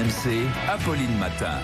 RMC, Apolline Matin.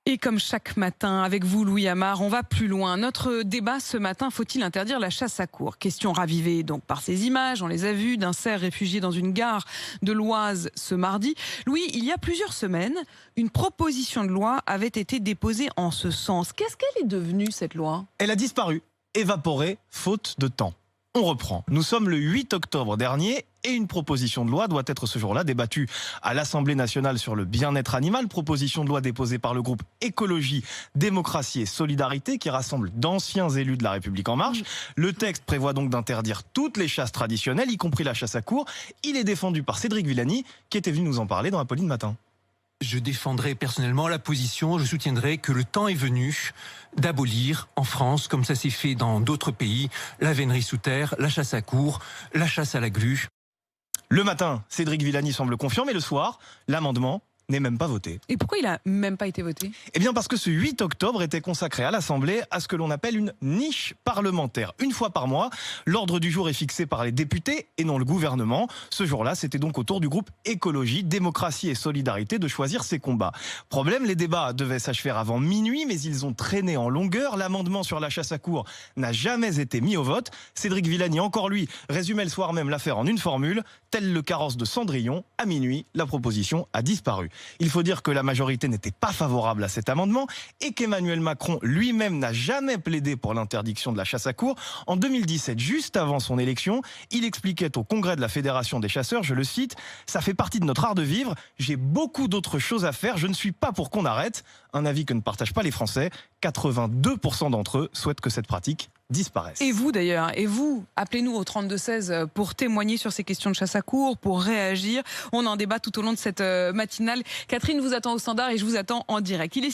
Et comme chaque matin, avec vous Louis Amar, on va plus loin. Notre débat ce matin, faut-il interdire la chasse à courre? Question ravivée donc par ces images, on les a vues, d'un cerf réfugié dans une gare de l'Oise ce mardi. Louis, il y a plusieurs semaines, une proposition de loi avait été déposée en ce sens. Qu'est-ce qu'elle est devenue cette loi? Elle a disparu, évaporée, faute de temps. On reprend. Nous sommes le 8 octobre dernier et une proposition de loi doit être ce jour-là débattue à l'Assemblée nationale sur le bien-être animal. Proposition de loi déposée par le groupe Écologie, Démocratie et Solidarité qui rassemble d'anciens élus de la République En Marche. Le texte prévoit donc d'interdire toutes les chasses traditionnelles, y compris la chasse à courre. Il est défendu par Cédric Villani qui était venu nous en parler dans Apolline Matin. Je défendrai personnellement la position, je soutiendrai que le temps est venu d'abolir en France, comme ça s'est fait dans d'autres pays, la vénerie sous terre, la chasse à courre, la chasse à la grue. Le matin, Cédric Villani semble confiant, mais le soir, l'amendement n'est même pas voté. Et pourquoi il a même pas été voté? Eh bien parce que ce 8 octobre était consacré à l'Assemblée à ce que l'on appelle une niche parlementaire. Une fois par mois, l'ordre du jour est fixé par les députés et non le gouvernement. Ce jour-là, c'était donc au tour du groupe Écologie, Démocratie et Solidarité de choisir ses combats. Problème, les débats devaient s'achever avant minuit, mais ils ont traîné en longueur. L'amendement sur la chasse à courre n'a jamais été mis au vote. Cédric Villani, encore lui, résumait le soir même l'affaire en une formule. Tel le carrosse de Cendrillon, à minuit, la proposition a disparu. Il faut dire que la majorité n'était pas favorable à cet amendement et qu'Emmanuel Macron lui-même n'a jamais plaidé pour l'interdiction de la chasse à courre. En 2017, juste avant son élection, il expliquait au congrès de la Fédération des chasseurs, je le cite, « Ça fait partie de notre art de vivre, j'ai beaucoup d'autres choses à faire, je ne suis pas pour qu'on arrête ». Un avis que ne partagent pas les Français. 82% d'entre eux souhaitent que cette pratique disparaisse. Et vous d'ailleurs, appelez-nous au 32-16 pour témoigner sur ces questions de chasse à courre, pour réagir. On en débat tout au long de cette matinale. Catherine vous attend au standard et je vous attends en direct. Il est